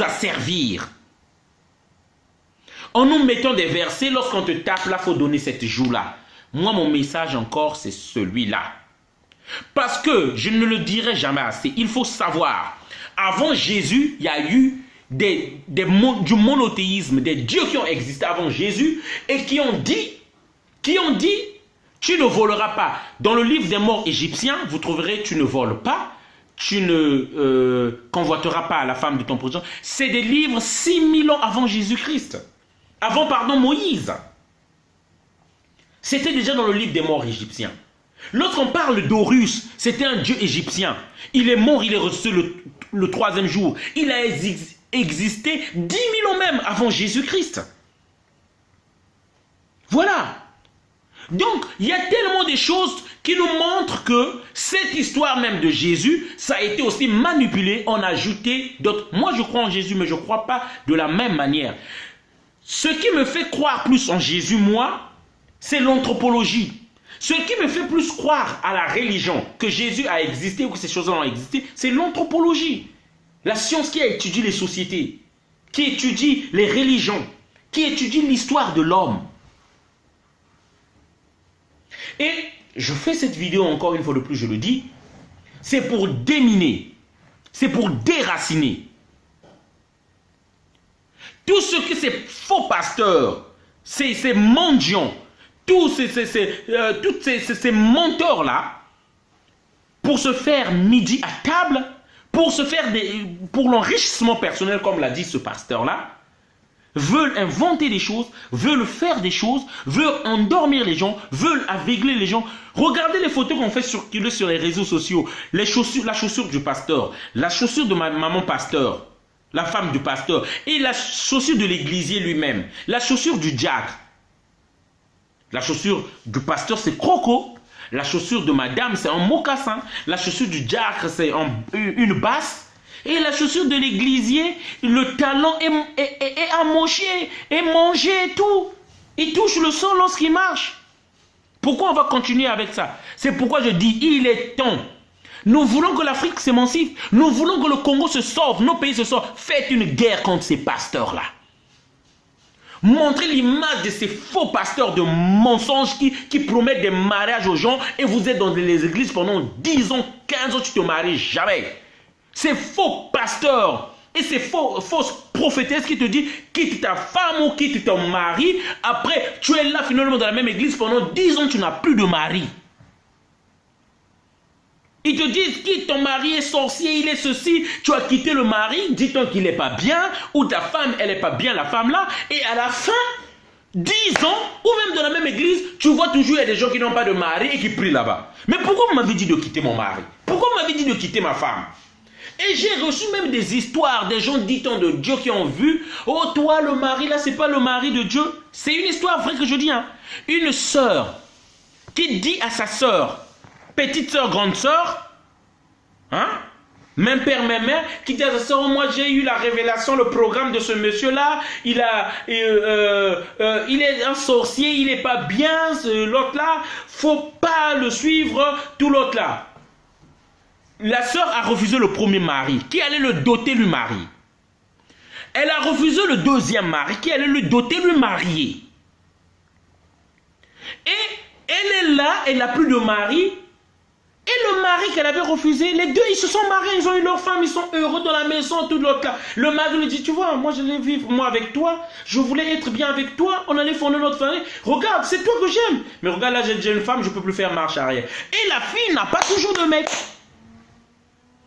nous asservir. En nous mettant des versets, lorsqu'on te tape, là, il faut donner cette joue-là. Moi, mon message encore, c'est celui-là. Parce que, je ne le dirai jamais assez, il faut savoir, avant Jésus, il y a eu du monothéisme, des dieux qui ont existé avant Jésus et qui ont dit, tu ne voleras pas. Dans le livre des morts égyptiens, vous trouverez, tu ne voles pas, tu ne convoiteras pas la femme de ton prochain. C'est des livres 6000 ans avant Jésus-Christ. Avant, Moïse. C'était déjà dans le livre des morts égyptiens. Lorsqu'on parle d'Horus, c'était un dieu égyptien. Il est mort, il est ressuscité le 3e jour. Il a existé 10 000 ans même avant Jésus-Christ. Voilà. Donc, il y a tellement de choses qui nous montrent que cette histoire même de Jésus, ça a été aussi manipulé, on a ajouté d'autres. Moi, je crois en Jésus, mais je ne crois pas de la même manière. Ce qui me fait croire plus en Jésus, moi, c'est l'anthropologie. Ce qui me fait plus croire à la religion, que Jésus a existé ou que ces choses-là ont existé, c'est l'anthropologie. La science qui a étudié les sociétés, qui étudie les religions, qui étudie l'histoire de l'homme. Et je fais cette vidéo encore une fois de plus, je le dis, c'est pour déminer, c'est pour déraciner. Tout ce que ces faux pasteurs, ces mendiants, tous ces menteurs-là, pour se faire midi à table, pour l'enrichissement personnel, comme l'a dit ce pasteur-là, veulent inventer des choses, veulent faire des choses, veulent endormir les gens, veulent aveugler les gens. Regardez les photos qu'on fait circuler sur les réseaux sociaux. La chaussure du pasteur, la chaussure de ma maman pasteur, la femme du pasteur, et la chaussure de l'églisier lui-même, la chaussure du diacre. La chaussure du pasteur, c'est croco. La chaussure de madame, c'est un mocassin. La chaussure du diacre, c'est une basse. Et la chaussure de l'églisier, le talon est amoché, est mangé et tout. Il touche le sol lorsqu'il marche. Pourquoi on va continuer avec ça? C'est pourquoi je dis, il est temps. Nous voulons que l'Afrique s'émancipe. Nous voulons que le Congo se sauve, nos pays se sauvent. Faites une guerre contre ces pasteurs-là. Montrez l'image de ces faux pasteurs de mensonges qui promettent des mariages aux gens et vous êtes dans les églises pendant 10 ans, 15 ans, tu te maries jamais. Ces faux pasteurs et ces fausses prophétesses qui te disent quitte ta femme ou quitte ton mari, après tu es là finalement dans la même église pendant 10 ans, tu n'as plus de mari. Ils te disent quitte ton mari est sorcier, il est ceci, tu as quitté le mari, dis-toi qu'il n'est pas bien, ou ta femme elle n'est pas bien, la femme là, et à la fin, 10 ans, ou même dans la même église, tu vois toujours il y a des gens qui n'ont pas de mari et qui prient là-bas. Mais pourquoi vous m'avez dit de quitter mon mari? Pourquoi vous m'avez dit de quitter ma femme? Et j'ai reçu même des histoires, des gens dit-on de Dieu qui ont vu, oh toi le mari là c'est pas le mari de Dieu. C'est une histoire vraie que je dis, hein. Une sœur qui dit à sa sœur, petite sœur, grande sœur, hein, même père, même mère, qui dit à sa sœur, moi j'ai eu la révélation, le programme de ce monsieur-là, il est un sorcier, il n'est pas bien, l'autre là, faut pas le suivre, tout l'autre là. La sœur a refusé le premier mari, qui allait le doter, lui marier. Elle a refusé le deuxième mari, qui allait le doter, lui marier. Et elle est là, elle n'a plus de mari. Et le mari qu'elle avait refusé, les deux, ils se sont mariés, ils ont eu leur femme, ils sont heureux dans la maison, tout l'autre là. Le mari lui dit, tu vois, moi je vais vivre, moi avec toi, je voulais être bien avec toi, on allait fonder notre famille. Regarde, c'est toi que j'aime. Mais regarde, là j'ai une femme, je ne peux plus faire marche arrière. Et la fille n'a pas toujours de mec.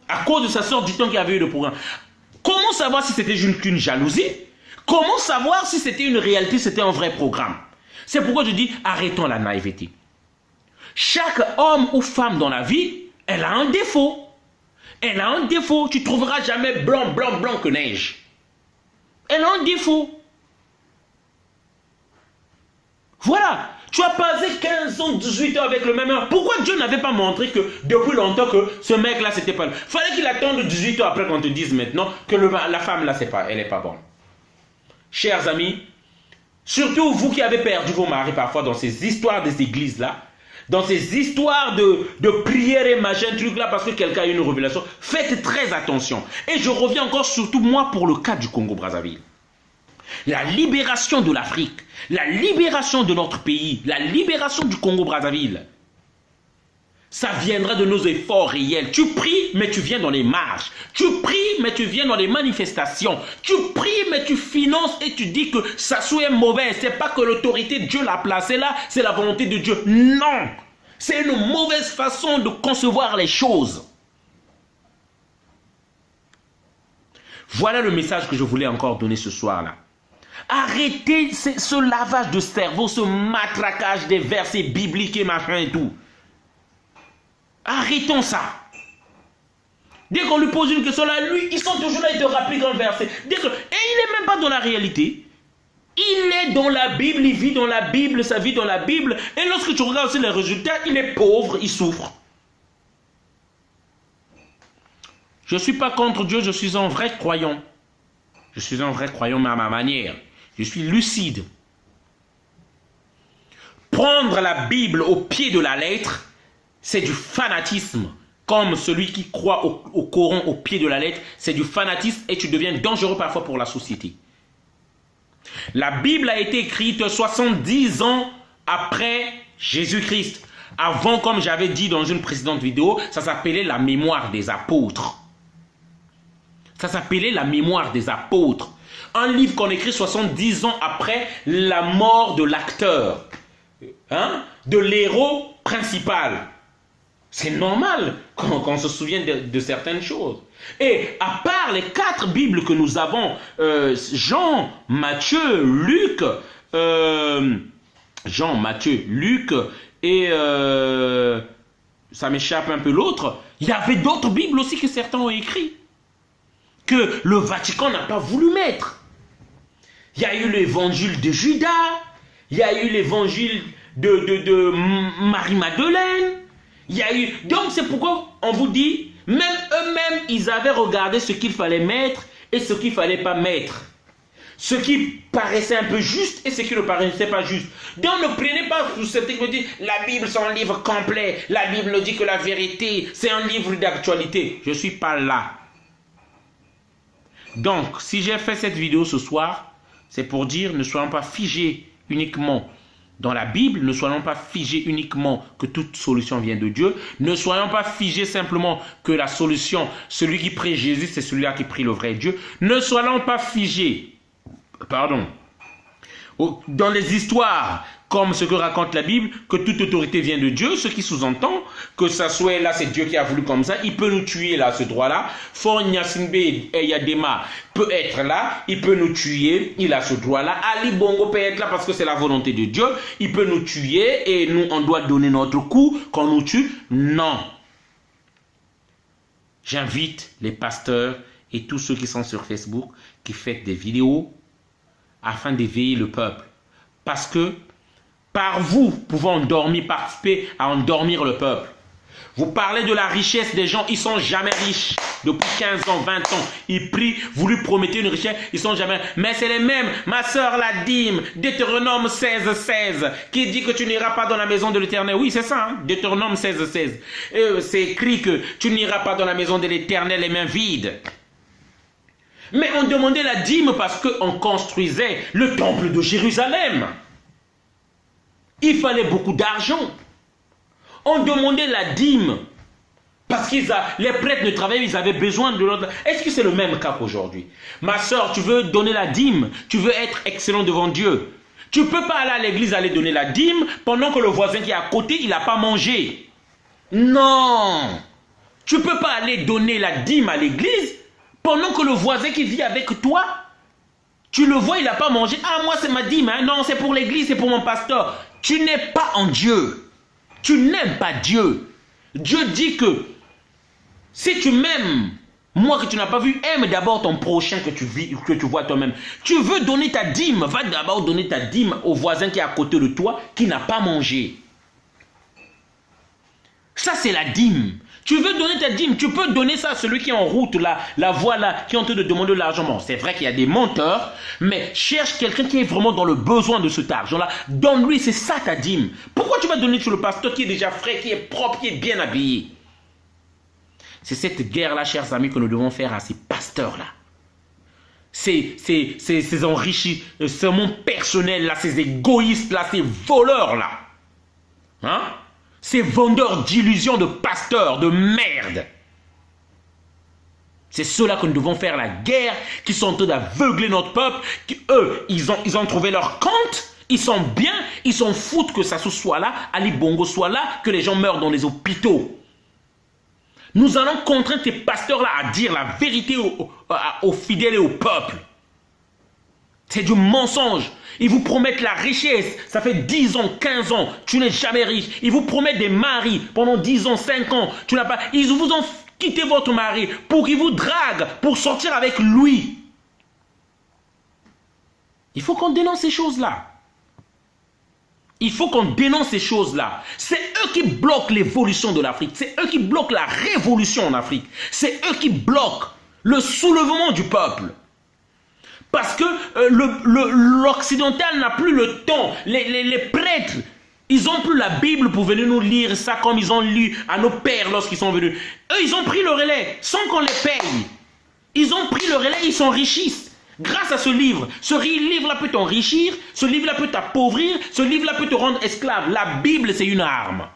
À cause de sa sœur, dit-on qu'il y avait eu le programme. Comment savoir si c'était une jalousie? Comment savoir si c'était une réalité, c'était un vrai programme? C'est pourquoi je dis, arrêtons la naïveté. Chaque homme ou femme dans la vie, elle a un défaut. Elle a un défaut. Tu ne trouveras jamais blanc, blanc, blanc que neige. Elle a un défaut. Voilà. Tu as passé 15 ans, 18 ans avec le même homme. Pourquoi Dieu n'avait pas montré que depuis longtemps que ce mec-là, c'était pas... Fallait qu'il attende 18 ans après qu'on te dise maintenant que la femme là, elle n'est pas bonne. Chers amis, surtout vous qui avez perdu vos maris parfois dans ces histoires des églises là, dans ces histoires de prière et machin truc là parce que quelqu'un a eu une révélation. Faites très attention. Et je reviens encore surtout moi pour le cas du Congo-Brazzaville. La libération de l'Afrique, la libération de notre pays, la libération du Congo-Brazzaville, ça viendra de nos efforts réels. Tu pries, mais tu viens dans les marches. Tu pries, mais tu viens dans les manifestations. Tu pries, mais tu finances et tu dis que ça soit mauvais. C'est pas que l'autorité de Dieu l'a placé là, c'est la volonté de Dieu. Non! C'est une mauvaise façon de concevoir les choses. Voilà le message que je voulais encore donner ce soir-là. Arrêtez ce lavage de cerveau, ce matraquage des versets bibliques et machin et tout. Arrêtons ça. Dès qu'on lui pose une question là, lui, ils sont toujours là, ils te rappliquent un verset. Et il n'est même pas dans la réalité. Il est dans la Bible, il vit dans la Bible, sa vie dans la Bible. Et lorsque tu regardes aussi les résultats, il est pauvre, il souffre. Je ne suis pas contre Dieu, je suis un vrai croyant. Je suis un vrai croyant, mais à ma manière. Je suis lucide. Prendre la Bible au pied de la lettre, c'est du fanatisme. Comme celui qui croit au Coran au pied de la lettre, c'est du fanatisme et tu deviens dangereux parfois pour la société. La Bible a été écrite 70 ans après Jésus-Christ. Avant, comme j'avais dit dans une précédente vidéo, ça s'appelait la mémoire des apôtres. Ça s'appelait la mémoire des apôtres. Un livre qu'on écrit 70 ans après la mort de l'acteur, de l'héros principal. C'est normal qu'on se souvienne de certaines choses. Et à part les 4 Bibles que nous avons, Jean, Matthieu, Luc, et ça m'échappe un peu l'autre, il y avait d'autres Bibles aussi que certains ont écrits, que le Vatican n'a pas voulu mettre. Il y a eu l'évangile de Judas, il y a eu l'évangile de Marie-Madeleine, il y a eu... Donc c'est pourquoi on vous dit, même eux-mêmes, ils avaient regardé ce qu'il fallait mettre et ce qu'il ne fallait pas mettre. Ce qui paraissait un peu juste et ce qui ne paraissait pas juste. Donc ne prenez pas pour cette qui me dit, la Bible c'est un livre complet, la Bible nous dit que la vérité, c'est un livre d'actualité. Je ne suis pas là. Donc, si j'ai fait cette vidéo ce soir, c'est pour dire, ne soyons pas figés uniquement dans la Bible, ne soyons pas figés uniquement que toute solution vient de Dieu, ne soyons pas figés simplement que la solution, celui qui prie Jésus, c'est celui-là qui prie le vrai Dieu, ne soyons pas figés, dans les histoires, comme ce que raconte la Bible, que toute autorité vient de Dieu, ce qui sous-entend que ça soit là, c'est Dieu qui a voulu comme ça, il peut nous tuer là, ce droit-là. For Nyasimbe et Yadema peut être là, il peut nous tuer, il a ce droit-là. Ali Bongo peut être là parce que c'est la volonté de Dieu, il peut nous tuer et nous, on doit donner notre coup qu'on nous tue. Non. J'invite les pasteurs et tous ceux qui sont sur Facebook, qui font des vidéos, afin d'éveiller le peuple. Parce que par vous, pouvons endormir, participer à endormir le peuple. Vous parlez de la richesse des gens, ils ne sont jamais riches. Depuis 15 ans, 20 ans, ils prient, vous lui promettez une richesse, ils ne sont jamais... Mais c'est les mêmes, ma soeur la dîme, Deutéronome 16, 16, qui dit que tu n'iras pas dans la maison de l'Éternel. Oui, c'est ça, hein? Deutéronome 16, 16. C'est écrit que tu n'iras pas dans la maison de l'Éternel les mains vides. Mais on demandait la dîme parce qu'on construisait le temple de Jérusalem. Il fallait beaucoup d'argent. On demandait la dîme parce que les prêtres ne travaillaient, ils avaient besoin de l'autre. Est-ce que c'est le même cas qu'aujourd'hui? Ma soeur, tu veux donner la dîme, tu veux être excellent devant Dieu. Tu ne peux pas aller à l'église aller donner la dîme pendant que le voisin qui est à côté, il n'a pas mangé. Non. Tu ne peux pas aller donner la dîme à l'église pendant que le voisin qui vit avec toi, tu le vois, il n'a pas mangé. Ah, moi, c'est ma dîme. Hein? Non, c'est pour l'église, c'est pour mon pasteur. Tu n'es pas en Dieu. Tu n'aimes pas Dieu. Dieu dit que si tu m'aimes, moi que tu n'as pas vu, aime d'abord ton prochain que tu vois toi-même. Tu veux donner ta dîme, va d'abord donner ta dîme au voisin qui est à côté de toi, qui n'a pas mangé. Ça, c'est la dîme. Tu veux donner ta dîme, tu peux donner ça à celui qui est en route, là, la voie là, qui est en train de demander de l'argent. Bon, c'est vrai qu'il y a des menteurs, mais cherche quelqu'un qui est vraiment dans le besoin de cet argent-là. Donne-lui, c'est ça ta dîme. Pourquoi tu vas donner sur le pasteur qui est déjà frais, qui est propre, qui est bien habillé? C'est cette guerre-là, chers amis, que nous devons faire à ces pasteurs-là. Ces enrichissements personnels-là, ces égoïstes-là, ces voleurs-là. Hein? Ces vendeurs d'illusions de pasteurs, de merde. C'est ceux-là que nous devons faire la guerre, qui sont en train d'aveugler notre peuple, qui, eux, ils ont trouvé leur compte, ils sont bien, ils s'en foutent que ça soit là, Ali Bongo soit là, que les gens meurent dans les hôpitaux. Nous allons contraindre ces pasteurs-là à dire la vérité aux fidèles et au peuple. C'est du mensonge. Ils vous promettent la richesse. Ça fait 10 ans, 15 ans, tu n'es jamais riche. Ils vous promettent des maris pendant 10 ans, 5 ans. Tu n'as pas. Ils vous ont quitté votre mari pour qu'il vous drague, pour sortir avec lui. Il faut qu'on dénonce ces choses-là. Il faut qu'on dénonce ces choses-là. C'est eux qui bloquent l'évolution de l'Afrique. C'est eux qui bloquent la révolution en Afrique. C'est eux qui bloquent le soulèvement du peuple. Parce que l'occidental n'a plus le temps. Les prêtres, ils n'ont plus la Bible pour venir nous lire ça comme ils ont lu à nos pères lorsqu'ils sont venus. Eux, ils ont pris le relais sans qu'on les paye. Ils ont pris le relais, ils s'enrichissent. Grâce à ce livre. Ce livre-là peut t'enrichir, ce livre-là peut t'appauvrir, ce livre-là peut te rendre esclave. La Bible, c'est une arme.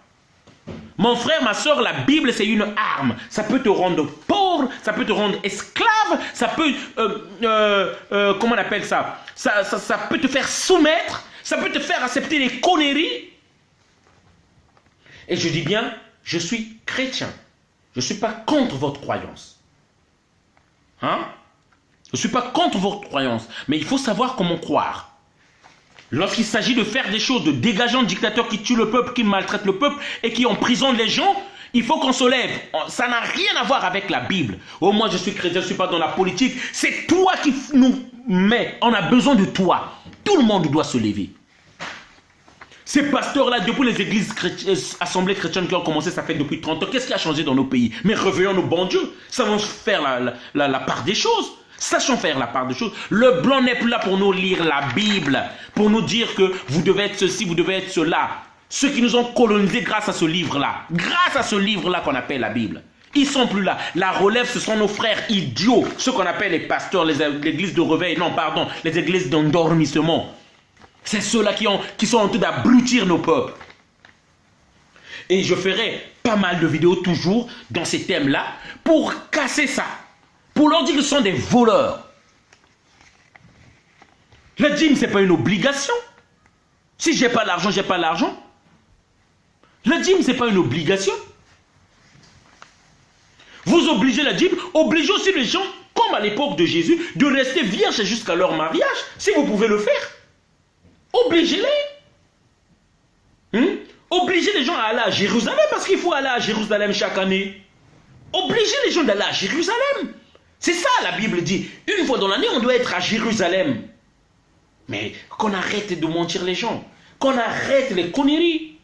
Mon frère, ma soeur, la Bible, c'est une arme. Ça peut te rendre pauvre, ça peut te rendre esclave, ça peut... comment on appelle ça, ça peut te faire soumettre, ça peut te faire accepter les conneries. Et je dis bien, je suis chrétien. Je ne suis pas contre votre croyance. Hein? Je ne suis pas contre votre croyance, mais il faut savoir comment croire. Lorsqu'il s'agit de faire des choses, de dégager un dictateur qui tue le peuple, qui maltraite le peuple et qui emprisonne les gens, il faut qu'on se lève. Ça n'a rien à voir avec la Bible. Oh, moi je suis chrétien, je ne suis pas dans la politique. C'est toi qui nous mets. On a besoin de toi. Tout le monde doit se lever. Ces pasteurs-là, depuis les églises assemblées chrétiennes qui ont commencé, ça fait depuis 30 ans. Qu'est-ce qui a changé dans nos pays? Mais revenons au bon Dieu. Savons faire la part des choses. Sachons faire la part des choses. Le blanc n'est plus là pour nous lire la Bible, pour nous dire que vous devez être ceci, vous devez être cela. Ceux qui nous ont colonisés grâce à ce livre-là, qu'on appelle la Bible, ils sont plus là. La relève, ce sont nos frères idiots, ceux qu'on appelle les pasteurs, les églises de réveil, non pardon, les églises d'endormissement. C'est ceux-là qui sont en train d'abrutir nos peuples. Et je ferai pas mal de vidéos toujours dans ces thèmes-là pour casser ça. Pour leur dire que ce sont des voleurs. La dîme, ce n'est pas une obligation. Si je n'ai pas l'argent, je n'ai pas l'argent. La dîme, ce n'est pas une obligation. Vous obligez la dîme, obligez aussi les gens, comme à l'époque de Jésus, de rester vierges jusqu'à leur mariage, si vous pouvez le faire. Obligez-les. Obligez les gens à aller à Jérusalem, parce qu'il faut aller à Jérusalem chaque année. Obligez les gens d'aller à Jérusalem. C'est ça, la Bible dit. Une fois dans l'année, on doit être à Jérusalem. Mais qu'on arrête de mentir les gens. Qu'on arrête les conneries.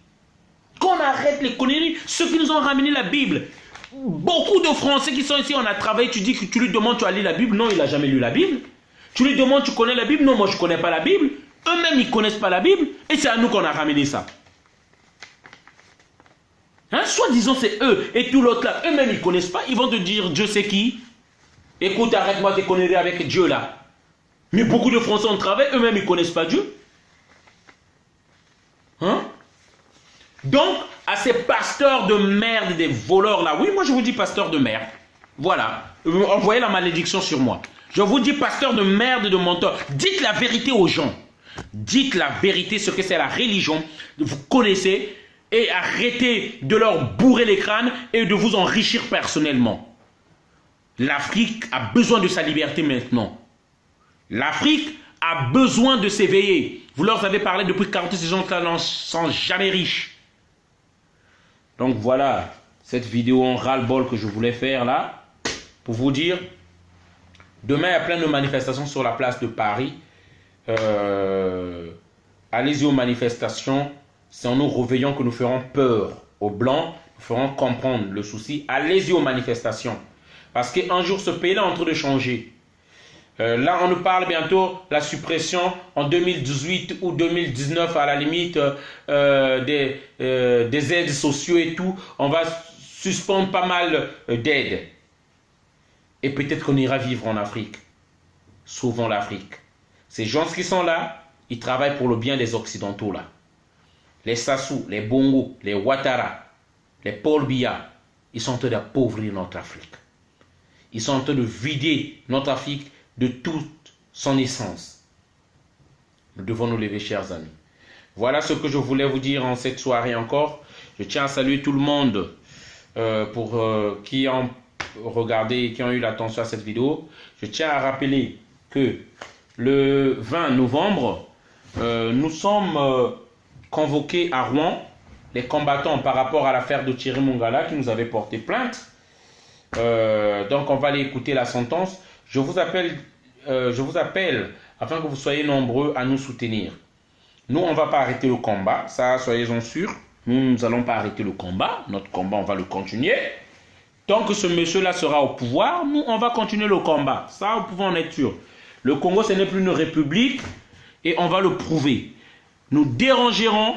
Qu'on arrête les conneries. Ceux qui nous ont ramené la Bible. Beaucoup de Français qui sont ici, on a travaillé, tu dis que tu lui demandes, tu as lu la Bible. Non, il n'a jamais lu la Bible. Tu lui demandes, tu connais la Bible. Non, moi, je ne connais pas la Bible. Eux-mêmes, ils ne connaissent pas la Bible. Et c'est à nous qu'on a ramené ça. Hein? Soit disant c'est eux. Et tout l'autre là, eux-mêmes, ils ne connaissent pas. Ils vont te dire, Dieu sait qui. Écoute, arrête-moi de conneries avec Dieu là. Mais beaucoup de Français ont travaillé, eux-mêmes, ils ne connaissent pas Dieu. Hein? Donc, à ces pasteurs de merde, des voleurs là, oui, moi je vous dis pasteur de merde. Voilà. Envoyez la malédiction sur moi. Je vous dis pasteur de merde, de menteur. Dites la vérité aux gens. Dites la vérité, ce que c'est la religion. Vous connaissez. Et arrêtez de leur bourrer les crânes et de vous enrichir personnellement. L'Afrique a besoin de sa liberté maintenant. L'Afrique a besoin de s'éveiller. Vous leur avez parlé depuis 40 ans, ces gens-là ne sont jamais riches. Donc voilà, cette vidéo en ras-le-bol que je voulais faire là, pour vous dire, demain il y a plein de manifestations sur la place de Paris. Allez-y aux manifestations, c'est en nous réveillant que nous ferons peur aux Blancs, nous feront comprendre le souci. Allez-y aux manifestations. Parce qu'un jour, ce pays-là est en train de changer. Là, on nous parle bientôt de la suppression en 2018 ou 2019 à la limite des aides sociaux et tout. On va suspendre pas mal d'aides. Et peut-être qu'on ira vivre en Afrique. Sauvons l'Afrique. Ces gens qui sont là, ils travaillent pour le bien des Occidentaux là. Les Sassou, les Bongo, les Ouattara, les Paul Biya, ils sont en train d'appauvrir notre Afrique. Ils sont en train de vider notre Afrique de toute son essence. Nous devons nous lever, chers amis. Voilà ce que je voulais vous dire en cette soirée encore. Je tiens à saluer tout le monde qui ont regardé et qui ont eu l'attention à cette vidéo. Je tiens à rappeler que le 20 novembre, nous sommes convoqués à Rouen, les combattants par rapport à l'affaire de Thierry Mongala qui nous avait porté plainte. Donc on va aller écouter la sentence. Je vous appelle afin que vous soyez nombreux à nous soutenir. Nous, on ne va pas arrêter le combat, ça, soyez-en sûrs. Nous n'allons pas arrêter le combat. Notre combat, on va le continuer. Tant que ce monsieur-là sera au pouvoir, nous, on va continuer le combat. Ça, vous pouvez en être sûr. Le Congo, ce n'est plus une république et on va le prouver. Nous dérangerons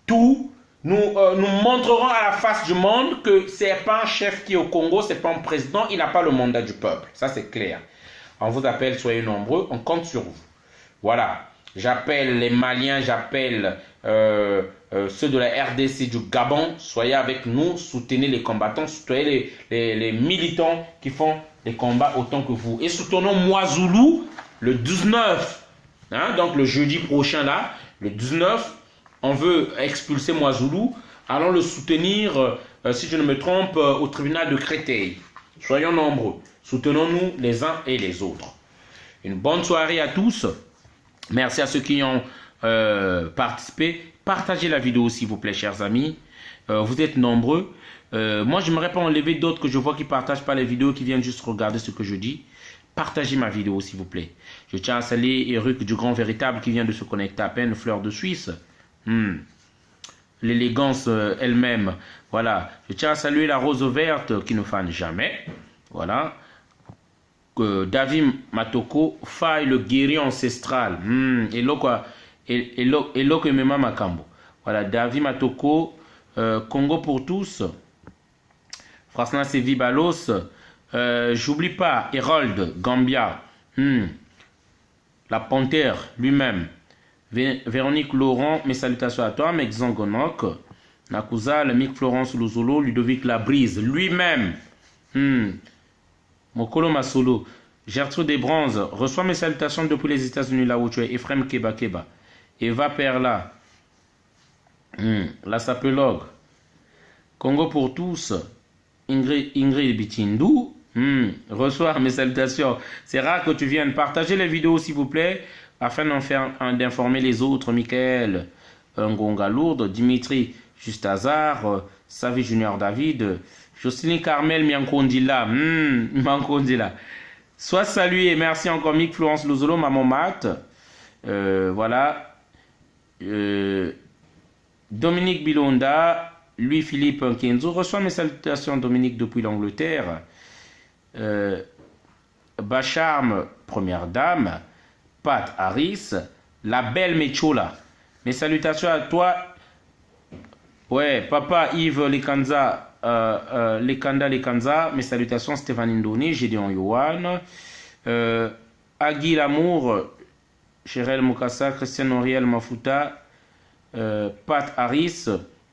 tout. Nous montrerons à la face du monde que ce n'est pas un chef qui est au Congo, ce n'est pas un président, il n'a pas le mandat du peuple. Ça, c'est clair. On vous appelle, soyez nombreux, on compte sur vous. Voilà. J'appelle les Maliens, j'appelle ceux de la RDC du Gabon. Soyez avec nous, soutenez les combattants, soutenez les militants qui font les combats autant que vous. Et soutenons Mwazoulou le 19. Hein, donc le jeudi prochain là, le 19. On veut expulser Mwazoulou, allons le soutenir, si je ne me trompe, au tribunal de Créteil. Soyons nombreux, soutenons-nous les uns et les autres. Une bonne soirée à tous. Merci à ceux qui ont participé. Partagez la vidéo s'il vous plaît, chers amis. Vous êtes nombreux. Moi, je n'aimerais pas enlever d'autres que je vois qui ne partagent pas les vidéos, qui viennent juste regarder ce que je dis. Partagez ma vidéo s'il vous plaît. Je tiens à saluer Eric du Grand Véritable qui vient de se connecter à peine, Fleur de Suisse. L'élégance elle-même. Voilà. Je tiens à saluer la Rose Verte qui ne fane jamais. Voilà. David Matoko, Faille le guerrier ancestral. Eloko Mema Makambo. Voilà. David Matoko, Congo pour tous. Frasna Sevi Balos. J'oublie pas Harold Gambia. La Panthère lui-même. Véronique Laurent, mes salutations à toi, Mexangonok, Nakuza, Mick Florence Luzolo, Ludovic Labrise, lui-même, Mokolo Masolo, Gertrude Desbronzes, reçois mes salutations depuis les États-Unis, là où tu es, Ephraim Keba Keba, Eva Perla, la Sapelogue, Congo pour tous, Ingrid Bitindou, reçois mes salutations. C'est rare que tu viennes partager les vidéos, s'il vous plaît, afin d'informer les autres. Michael Ngonga Lourdes, Dimitri Justazar, Savi Junior David, Jocelyne Carmel Miankondila, Miankondila. Sois salué, merci encore Mick Florence Lozolo, Maman Mat, voilà, Dominique Bilonda, Louis-Philippe Kenzo, reçois mes salutations Dominique depuis l'Angleterre, Bacharme, Première Dame, Pat Harris, la belle Mechola. Mes salutations à toi. Ouais, Papa Yves Lekanza, Lekanza. Mes salutations Stéphane Indoni, Gédéon Yohan, Agui Lamour, Chérel Mokassa, Christian Auriel Mafuta, Pat Harris,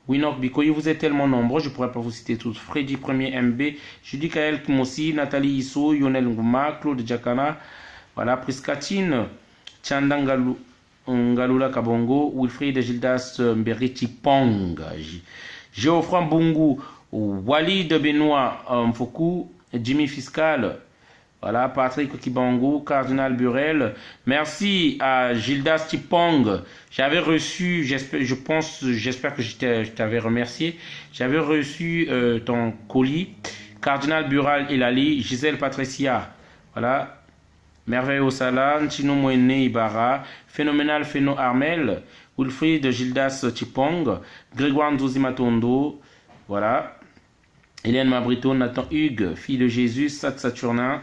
Winok Bikoyi. Vous êtes tellement nombreux, je ne pourrais pas vous citer tous. Freddy 1er MB, Judy Kael Kmossi, Nathalie Issou, Yonel Ngouma, Claude Djakana. Voilà, Priscatine, Tchandangalou, Ngalula Kabongo, Wilfried Gildas Mberiti Pong, Geoffroy Bungu, Walid Benoît Mfoku, Jimmy Fiscal, voilà, Patrick Kibango, Cardinal Burel. Merci à Gildas Tipong. J'avais reçu, j'espère que je t'avais remercié. J'avais reçu ton colis. Cardinal Bural Elali, Gisèle Patricia, voilà. Merveille au Salan, Chino Moene Ibarra, Phénoménal Phéno Armel, Wilfried Gildas Chipong, Grégoire Ndouzimatondo, Voilà. Hélène Mabrito, Nathan Hugues, fille de Jésus, Sat Saturnin.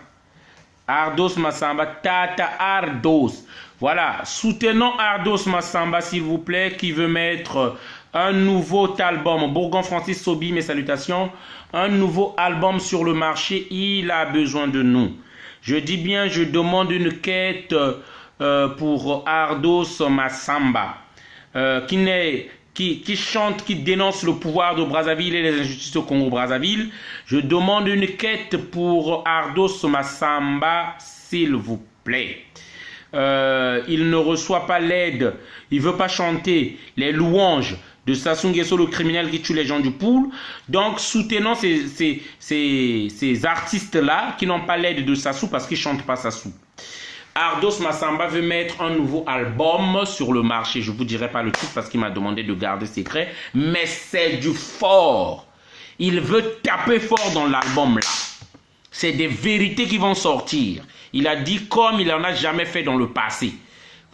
Ardos Massamba, Tata Ardos. Voilà, soutenons Ardos Massamba, s'il vous plaît, qui veut mettre un nouveau album. Bourgon Francis Sobi, mes salutations. Un nouveau album sur le marché, il a besoin de nous. Je dis bien, je demande une quête pour Ardos Massamba, qui chante, qui dénonce le pouvoir de Brazzaville et les injustices au Congo-Brazzaville. Je demande une quête pour Ardos Massamba, s'il vous plaît. Il ne reçoit pas l'aide, il ne veut pas chanter les louanges de Sassou Nguesso, le criminel qui tue les gens du pool. Donc, soutenons ces artistes-là qui n'ont pas l'aide de Sassou parce qu'ils ne chantent pas Sassou. Ardos Massamba veut mettre un nouveau album sur le marché. Je ne vous dirai pas le titre parce qu'il m'a demandé de garder secret. Mais c'est du fort. Il veut taper fort dans l'album là. C'est des vérités qui vont sortir. Il a dit comme il n'en a jamais fait dans le passé.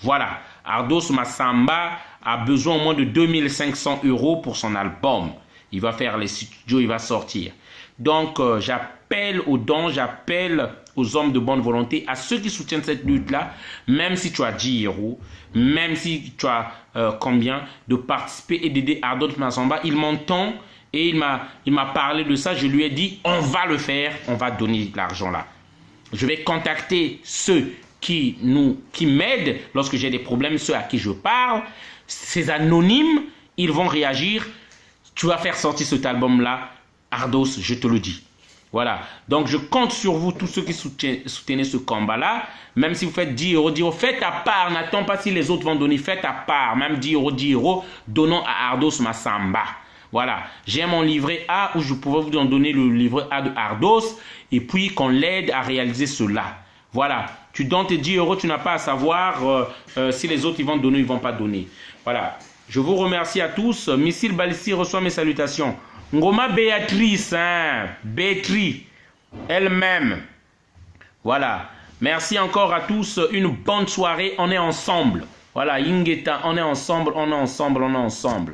Voilà. Ardos Massamba a besoin au moins de 2500 € pour son album. Il va faire les studios, il va sortir. Donc, j'appelle aux dons, j'appelle aux hommes de bonne volonté, à ceux qui soutiennent cette lutte-là, même si tu as 10 €, même si tu as combien, de participer et d'aider Ardos Massamba. Il m'entend et il m'a parlé de ça. Je lui ai dit, on va le faire, on va donner l'argent là. Je vais contacter ceux qui m'aident lorsque j'ai des problèmes, ceux à qui je parle. Ces anonymes, ils vont réagir. Tu vas faire sortir cet album-là, Ardos, je te le dis. Voilà. Donc, je compte sur vous, tous ceux qui soutenez ce combat-là. Même si vous faites 10 €, 10 €, faites à part. N'attends pas si les autres vont donner. Faites à part. Même 10 €, 10 €, donnons à Ardos Massamba. Voilà. J'ai mon livret A où je pourrais vous en donner le livret A de Ardos. Et puis, qu'on l'aide à réaliser cela. Voilà. Tu donnes tes 10 €, tu n'as pas à savoir si les autres ils vont donner ou ils ne vont pas donner. Voilà. Je vous remercie à tous. Missile Balissi reçoit mes salutations. Ngoma Béatrice, hein, Bétri, elle-même. Voilà. Merci encore à tous. Une bonne soirée. On est ensemble. Voilà, Ingeta, on est ensemble, on est ensemble, on est ensemble.